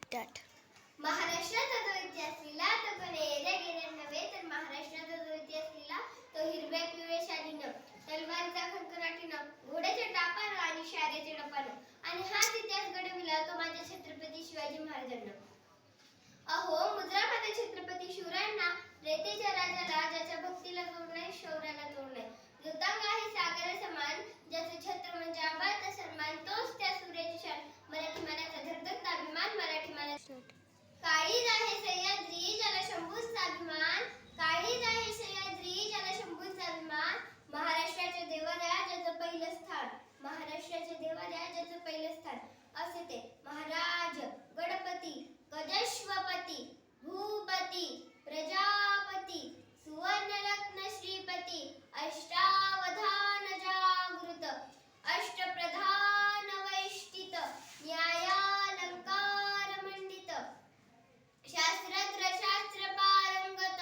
Start. महाराष्ट्राचा जो इतिहास लिहिला तो कोणी येण्या गेल्या नव्हे, तर महाराष्ट्राचा जो इतिहास लिहिला तो हिरव्या पिवळ्या शालीनं, तलवारीचा खणखणाटीनं, घोड्याच्या टापानं आणि शारेच्या डपानं. आणि हाच इतिहास घडविला तो माझ्या छत्रपती शिवाजी महाराजांना. अहो मुद्रा माझ्या छत्रपती शिवरायांना, रेतेच्या राजाला ज्याच्या भक्तीला तोड नाही, शौर्याला तोड नाही. लुतांग आहे सागर समान, ज्याचे छत्र म्हणजे आंबाचा सन्मान, तोच त्या सूर्याची शान, मराठी मानाचा धगधगता अभिमान, मराठी मानाचा. काळीज आहे सह्याद्री ज्याला शंभूचा अभिमान, काळीज आहे सह्याद्री ज्याला शंभूचा अभिमान. महाराष्ट्राच्या देवाऱ्या ज्याचं पहिलं स्थान, महाराष्ट्राच्या देवाऱ्या ज्याचं पहिलं स्थान. असे ते महाराज गणपती गजश्वपती भूपती प्रजापती सुवर्णरत्न श्रीपती अष्टावधान जागृत अष्टप्रधान वैष्टित न्यायालंकार मंडित शास्त्रज्ञ शास्त्र पारंगत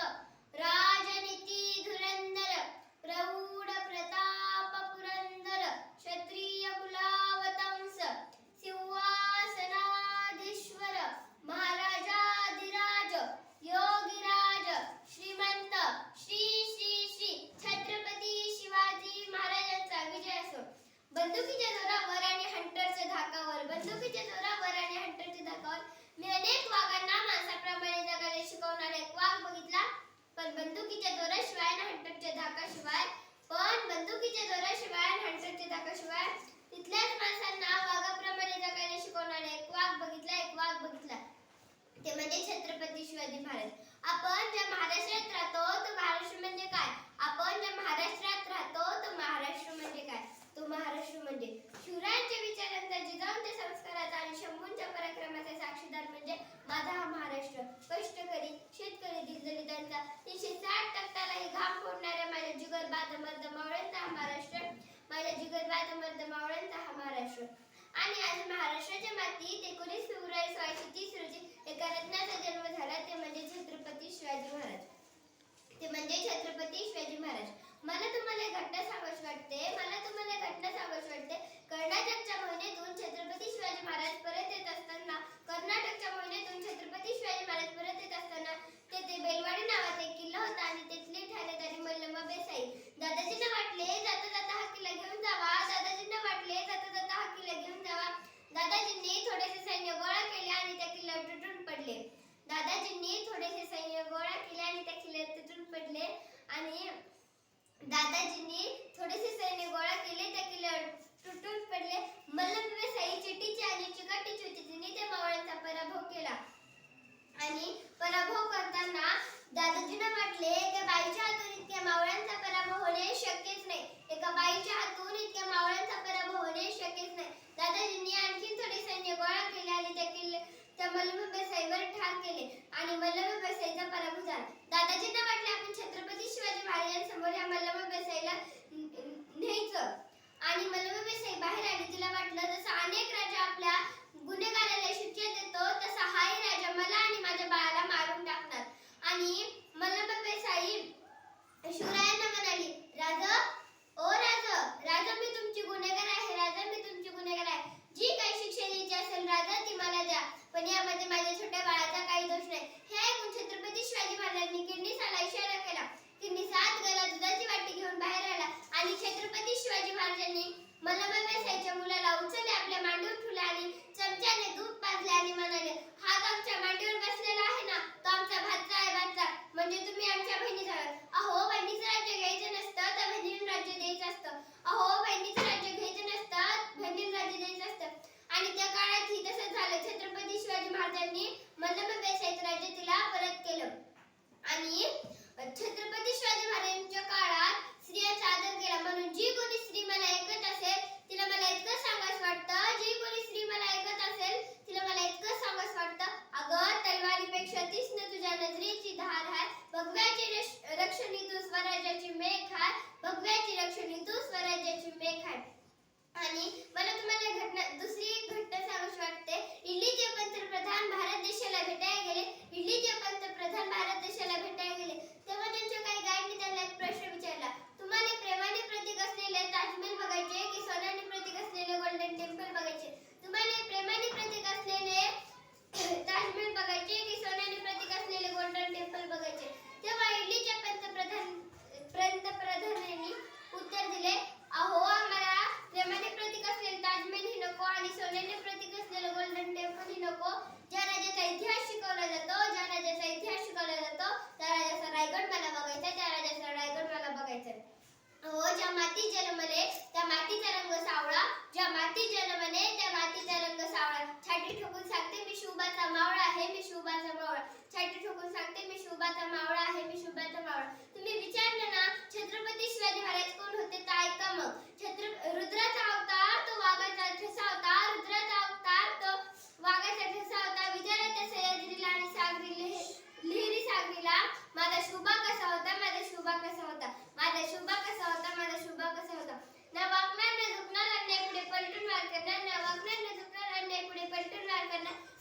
राजनीती धुरंधर प्रौढ प्रताप पुरंदर क्षत्रिय कुलावतंस सिंहासनाधीश्वर महाराजाधिराज योगीराज श्रीमंत श्री श्री श्री छत्रपती शिवाजी महाराजांचा विजय असो. बंदुकीच्या जोरावर आणि हंटरच्या धाकावर, बंदुकीच्या जोरावर आणि हंटरच्या धाकावर मी अनेक वाघांना माणसाप्रमाणे जगायला शिकवणारा एक वाघ बघितला. पण बंदुकीच्या जोराशिवाय आणि हंटरच्या धाकाशिवाय, पण बंदुकीच्या जोराशिवाय आणि हंटरच्या धाकाशिवाय तिथल्याच माणसांना वाघाप्रमाणे जगायला शिकवणारा एक वाघ बघितला, एक वाघ बघितला. ते म्हणजे छत्रपती शिवाजी महाराज. आपण ज्या महाराष्ट्रात राहतो तो महाराष्ट्र म्हणजे काय? आपण ज्या महाराष्ट्रात राहतो तो महाराष्ट्र म्हणजे काय? तो महाराष्ट्र म्हणजे शिवरायांच्या विचारांचा, जिजाऊंच्या संस्काराचा आणि शंभूंच्या पराक्रमाचा साक्षीदार म्हणजे माझा हा महाराष्ट्र. कष्टकरी शेतकरी दिलदलितांचा 360 टक्क्यालाही घाम फोडणाऱ्या माझ्या जिगरबाज मर्द मावळ्यांचा हा महाराष्ट्र, माझ्या जिगरबाज मर्द मावळ्यांचा हा महाराष्ट्र. आणि आज महाराष्ट्राच्या मातीत 19 फेब्रुवारी 1630 रोजी एका रत्नाचा जन्म झाला, ते म्हणजे छत्रपती शिवाजी महाराज. ते म्हणजे छत्रपती शिवाजी महाराज. मला तुम्हाला एक घटना सांगावीशी वाटते, कर्नाटकच्या मोहिमेतून छत्रपती शिवाजी महाराज परत येत असताना, कर्नाटकच्या मोहिमेतून छत्रपती शिवाजी महाराज परत येत असताना तेथे बेलवाडी नावाचा एक किल्ला होता आणि तेथली ठाणेदारी मल्लम्मा बेसाई. दादाजींना वाटले जाता जाता हा किल्ला घेऊन जावा, दादाजींना वाटले जाता जाता हा किल्ला घेऊन जावा. दादाजींनी थोडेसे सैन्य गोळा केले आणि त्या किल्ल्यावर तुटून पडले. दादाजींनी थोडेसे सैन्य गोळा केले आणि त्या किल्ल्यावर तुटून पडले आणि दादाजींनी थोडेसे सैन्य गोळा केले, त्या किल्ल्यावर तुटून पडले. मल्लम्मा बेसाई चिटीची आणि चिकाटीची होती. तिने त्या मावळ्यांचा पराभव केला आणि पराभव करताना दादाजींना वाटले एका बाईच्या हातून इतक्या मावळ्यांचा पराभव होणे शक्यच नाही, एका बाईच्या हातून इतक्या मावळ्यांचा पराभव होणे शक्यच नाही. दादाजींनी आणखी थोडे सैन्य गोळा केले आणि त्या मल्लम्मा बेसाईवर ठार केले आणि मल्लम्मा बेसाईचा पराभव झाला. दादाजींना वाटले आपण छत्रपती शिवाजी महाराजांसमोर या मल्लम्मा बेसाईला न्यायचं आणि मल्लम्मा बेसाई बाहेर आली. तिला वाटलं जसं अनेक राजा आपल्या गुन्हेगाराला शिक्षा देतो तसा हाही राजा मला आणि माझ्या बाळाला मारून टाकणार. आणि मल्लम्मा बेसाई शिवरायांना म्हणाली, राज, ओ राज, राज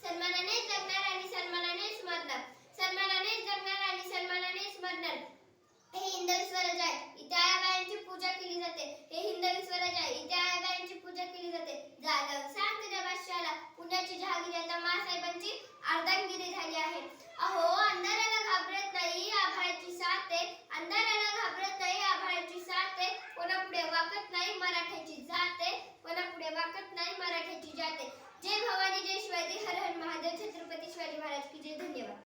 सन्मानाने जगणार आणि सन्मानानेच मरणार. सन्मानाने जगणार आणि सन्मानानेच मरणार. हे हिंदवी स्वराज आहे. इथे आयाबायांची पूजा केली जाते. हे हिंदवी स्वराज आहे. इथे आयाबायांची पूजा केली जाते. झालं सांग तुझ्या भाष्याला. पुण्याची जहागिरी आता मासाहेबांची अर्धांगिरी झाली आहे. अहो अंधाराला घाबरत नाही आभाळाची साथ आहे. अंधाराला घाबरत नाही आभाळाची साथ आहे. कोणापुढे वाकत नाही मराठ्याची जात आहे. कोणापुढे वाकत नाही मराठ्याची जात आहे. जय भवानी जय शिवाजी. हर हर महादेव. छत्रपती शिवाजी महाराज की जय. धन्यवाद.